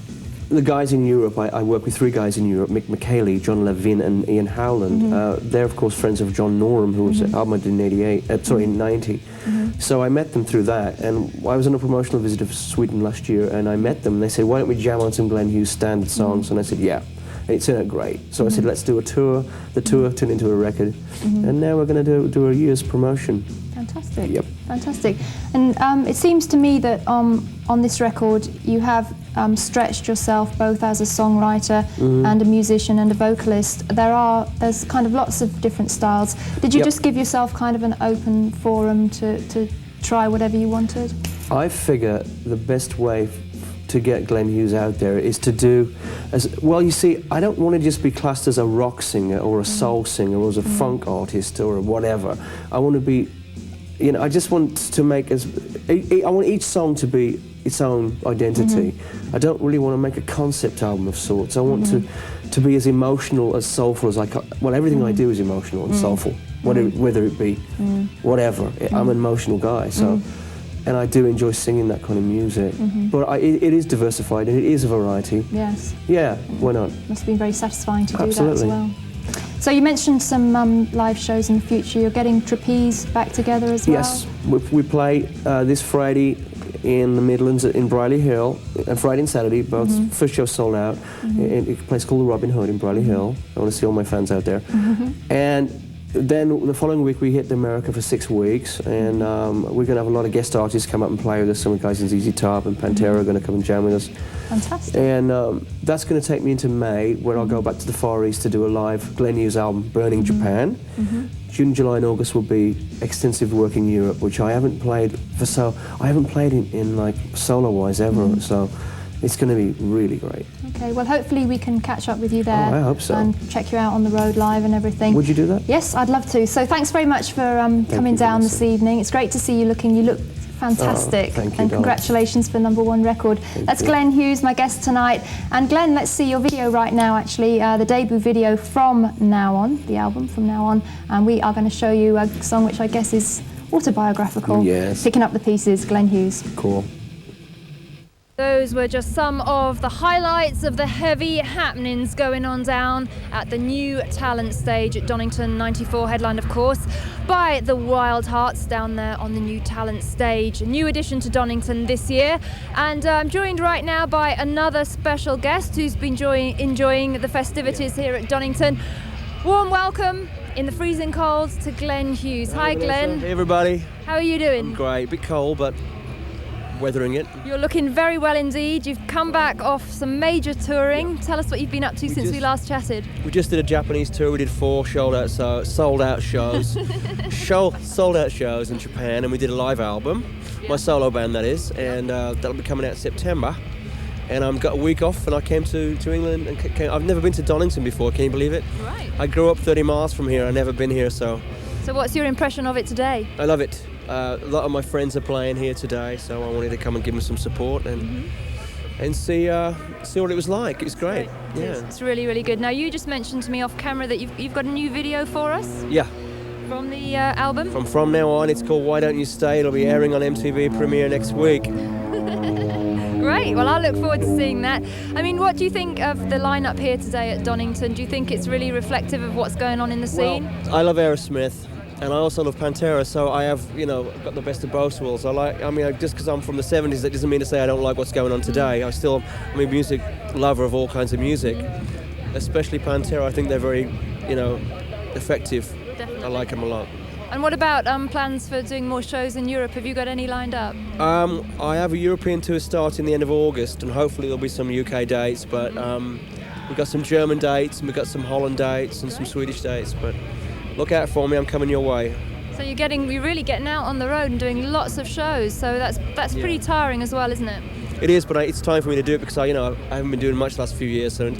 The guys in Europe, I work with 3 guys in Europe, Mick McKaylee, John Levin and Ian Howland. They're of course friends of John Norum, who was at Ahmed in 90. So I met them through that, and I was on a promotional visit to Sweden last year, and I met them, and they said, why don't we jam on some Glenn Hughes standard songs? And I said, yeah. And it turned out great. So I said, let's do a tour. The tour turned into a record. And now we're going to do a year's promotion. Fantastic. Yep. Fantastic. And it seems to me that on this record you have stretched yourself both as a songwriter and a musician and a vocalist. There's kind of lots of different styles. Did you just give yourself kind of an open forum to try whatever you wanted? I figure the best way to get Glenn Hughes out there is to do well. You see, I don't want to just be classed as a rock singer or a soul singer or as a funk artist or whatever. I want to be, you know, I just want to make I want each song to be its own identity. I don't really want to make a concept album of sorts. I want to be as emotional, as soulful as I can. Well, everything I do is emotional and soulful, whether it be whatever. I'm an emotional guy, so. And I do enjoy singing that kind of music. But it is diversified and it is a variety. Yes. Yeah, why not? Must have been very satisfying to do that as well. So you mentioned some live shows in the future. You're getting Trapeze back together as well? Yes, we play this Friday in the Midlands in Briley Hill, and Friday and Saturday, both first show sold out. In a place called the Robin Hood in Briley Hill. I want to see all my fans out there. And then the following week we hit America for 6 weeks, and we're going to have a lot of guest artists come up and play with us. Some guys in ZZ Top and Pantera are going to come and jam with us. Fantastic. And that's going to take me into May, where I'll go back to the Far East to do a live Glenn Hughes album, Burning Japan. June, July and August will be extensive work in Europe, which I haven't played I haven't played in like solo-wise ever, so it's going to be really great. Okay, well hopefully we can catch up with you there. Oh, I hope so. And check you out on the road live and everything. Would you do that? Yes, I'd love to. So thanks very much for coming down this evening. It's great to see you looking. You look fantastic. Thank you, and congratulations for #1 record. That's Glenn Hughes, my guest tonight. And Glenn, let's see your video right now actually, the debut video from Now On, the album from Now On. And we are going to show you a song which I guess is autobiographical. Yes. Picking up the pieces, Glenn Hughes. Cool. Those were just some of the highlights of the heavy happenings going on down at the new talent stage at Donington 94, headlined of course by the Wild Hearts down there on the new talent stage, a new addition to Donington this year. And I'm joined right now by another special guest who's been enjoying the festivities here at Donington. Warm welcome in the freezing cold to Glenn Hughes. Hi Glenn. Hey everybody. How are you doing? I'm great, a bit cold but weathering it. You're looking very well indeed. You've come back off some major touring. Tell us what you've been up to since we last chatted. We just did a Japanese tour. We did 4 sold out shows. Sold out shows in Japan, and we did a live album. My solo band, that is, and that'll be coming out in September. And I've got a week off, and I came to England. And I've never been to Donington before. Can you believe it? Right. I grew up 30 miles from here. I've never been here, so. So what's your impression of it today? I love it. A lot of my friends are playing here today, so I wanted to come and give them some support and see what it was like. It was great. Yeah. It's really, really good. Now you just mentioned to me off camera that you've got a new video for us. Yeah. From the album. From now on, it's called Why Don't You Stay. It'll be airing on MTV Premiere next week. Great. Well, I look forward to seeing that. I mean, what do you think of the lineup here today at Donington? Do you think it's really reflective of what's going on in the scene? Well, I love Aerosmith. And I also love Pantera, so I have, got the best of both worlds. Just because I'm from the 70s, that doesn't mean to say I don't like what's going on today. I'm a music lover of all kinds of music, especially Pantera. I think they're very, effective. Definitely. I like them a lot. And what about plans for doing more shows in Europe? Have you got any lined up? I have a European tour starting the end of August, and hopefully there'll be some UK dates, but we've got some German dates, and we've got some Holland dates, and some Swedish dates, but look out for me, I'm coming your way. So you're really getting out on the road and doing lots of shows, so that's pretty tiring as well, isn't it? It is, but it's time for me to do it because I haven't been doing much the last few years, so I'm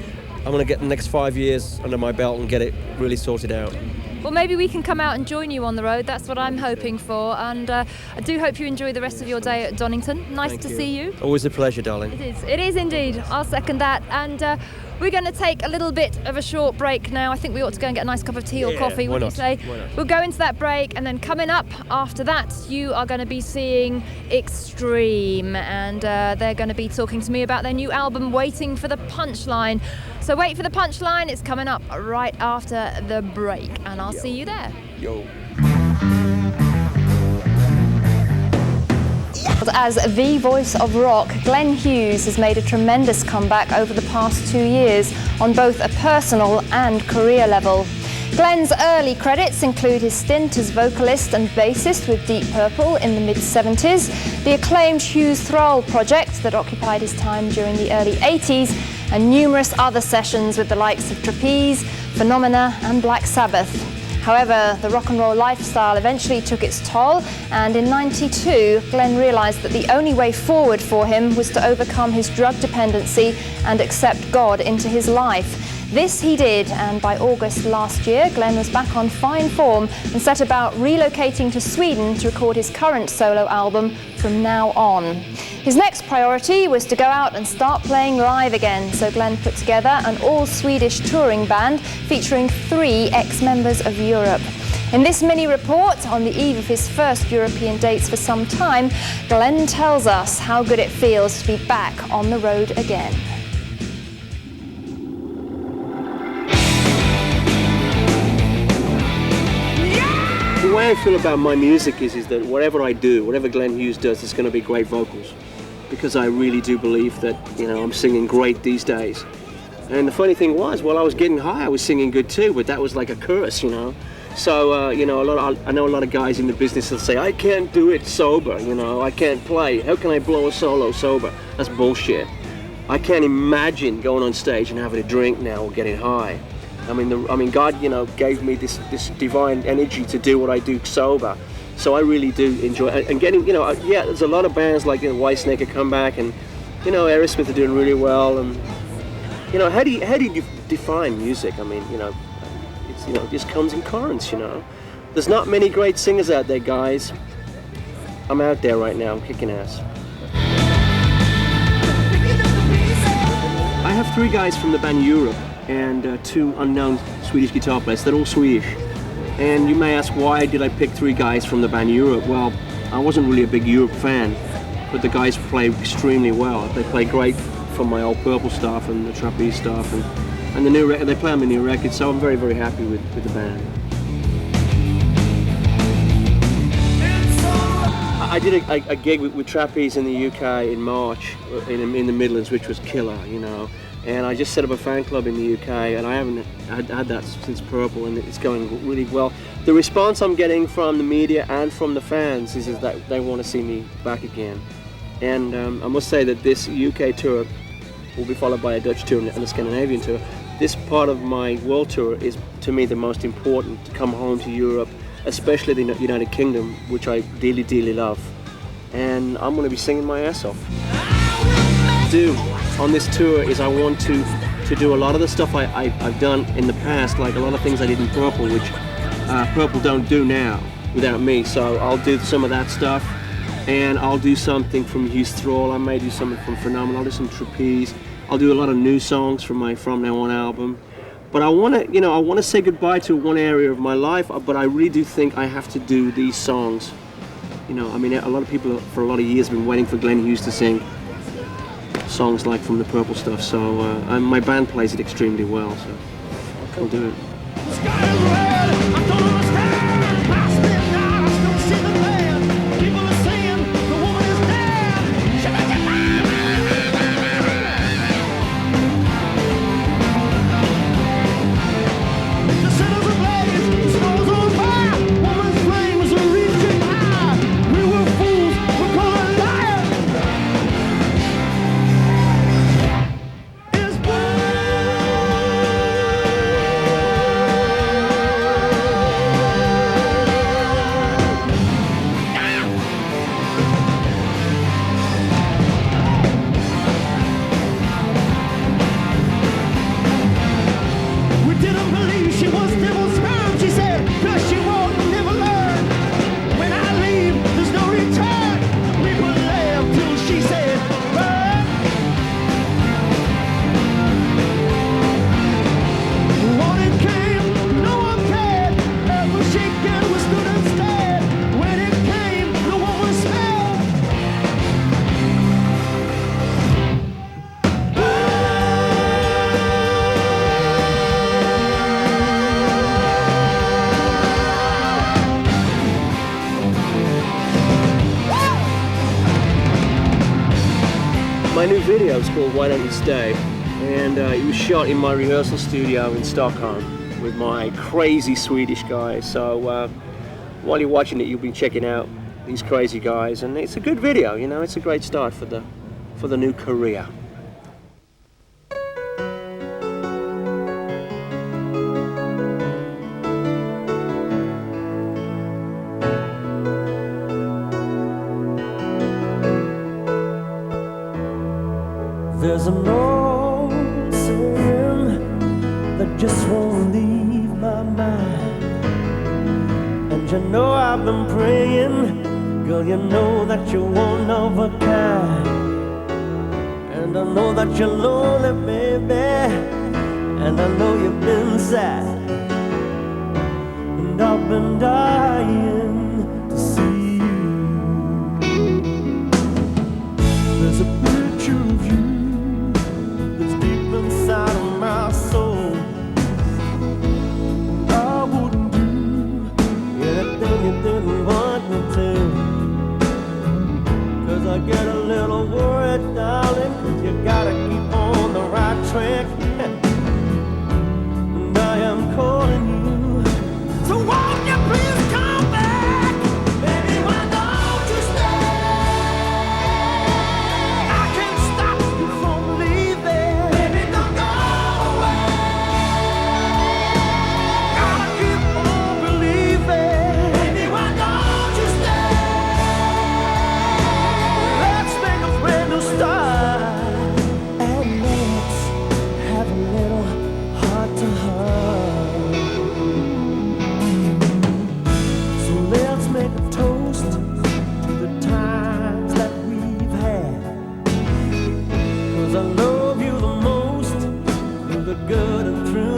going to get the next 5 years under my belt and get it really sorted out. Well, maybe we can come out and join you on the road. That's what I'm hoping for, and I do hope you enjoy the rest of your day at Donington. Nice to see you. Always a pleasure, darling. It is indeed. I'll second that, and we're going to take a little bit of a short break now. I think we ought to go and get a nice cup of tea or coffee, what do you say? Why not? We'll go into that break, and then coming up after that, you are going to be seeing Extreme, and they're going to be talking to me about their new album, Waiting for the Punchline. So wait for the punchline, it's coming up right after the break, and I'll see you there. Yo. As the voice of rock, Glenn Hughes has made a tremendous comeback over the past 2 years on both a personal and career level. Glenn's early credits include his stint as vocalist and bassist with Deep Purple in the mid-70s, the acclaimed Hughes Thrall project that occupied his time during the early 80s, and numerous other sessions with the likes of Trapeze, Phenomena and Black Sabbath. However, the rock and roll lifestyle eventually took its toll, and in '92, Glenn realised that the only way forward for him was to overcome his drug dependency and accept God into his life. This he did, and by August last year, Glenn was back on fine form and set about relocating to Sweden to record his current solo album, From Now On. His next priority was to go out and start playing live again, so Glenn put together an all-Swedish touring band featuring 3 ex-members of Europe. In this mini report, on the eve of his first European dates for some time, Glenn tells us how good it feels to be back on the road again. The way I feel about my music is that whatever I do, whatever Glenn Hughes does, it's going to be great vocals. Because I really do believe that, I'm singing great these days. And the funny thing was, while I was getting high, I was singing good too, but that was like a curse, So, I know a lot of guys in the business that say, I can't do it sober, I can't play. How can I blow a solo sober? That's bullshit. I can't imagine going on stage and having a drink now or getting high. I mean, God, gave me this divine energy to do what I do sober. So I really do enjoy it. And getting, there's a lot of bands like Whitesnake have come back, and Aerosmith are doing really well. And how do you define music? I mean, it's it just comes in currents. There's not many great singers out there, guys. I'm out there right now. I'm kicking ass. I have 3 guys from the band Europe and 2 unknown Swedish guitar players. They're all Swedish. And you may ask, why did I pick 3 guys from the band Europe? Well, I wasn't really a big Europe fan. but the guys play extremely well. They play great from my old Purple stuff and the trapeze stuff, and the new record. They play on the new record, so I'm very, very happy with the band. I did a gig with Trapeze in the UK in March in the Midlands, which was killer, you know. And I just set up a fan club in the UK, and I haven't had that since Purple, and it's going really well. The response I'm getting from the media and from the fans is that they want to see me back again. And I must say that this UK tour will be followed by a Dutch tour and a Scandinavian tour. This part of my world tour is, to me, the most important, to come home to Europe, especially the United Kingdom, which I dearly, dearly love. And I'm going to be singing my ass off. On this tour is I want to do a lot of the stuff I've done in the past, like a lot of things I did in Purple, which Purple don't do now without me. So I'll do some of that stuff, and I'll do something from Hughes Thrall. I may do something from Phenomenal. I'll do some trapeze. I'll do a lot of new songs from my From Now On album. But I want to say goodbye to one area of my life. But I really do think I have to do these songs. You know, I mean, a lot of people for a lot of years have been waiting for Glenn Hughes to sing songs like from the Purple stuff. So and my band plays it extremely well. So I'll do it. My new video is called Why Don't You Stay, and it was shot in my rehearsal studio in Stockholm with my crazy Swedish guys. So while you're watching it, you'll be checking out these crazy guys, and it's a good video, you know. It's a great start for the new career. There's an old saying that just won't leave my mind. And you know I've been praying, girl, you know that you're one of a kind. And I know that you're lonely, baby, and I know you've been sad. And I've been dying to see you. There's a picture of you inside of my soul. I wouldn't do anything you didn't want me to, 'cause I get a little worried, darling, 'cause you gotta keep on the right track. And I am calling you, so won't you please come back? Baby, why don't you stay? I can't stop you from leaving. Good and true.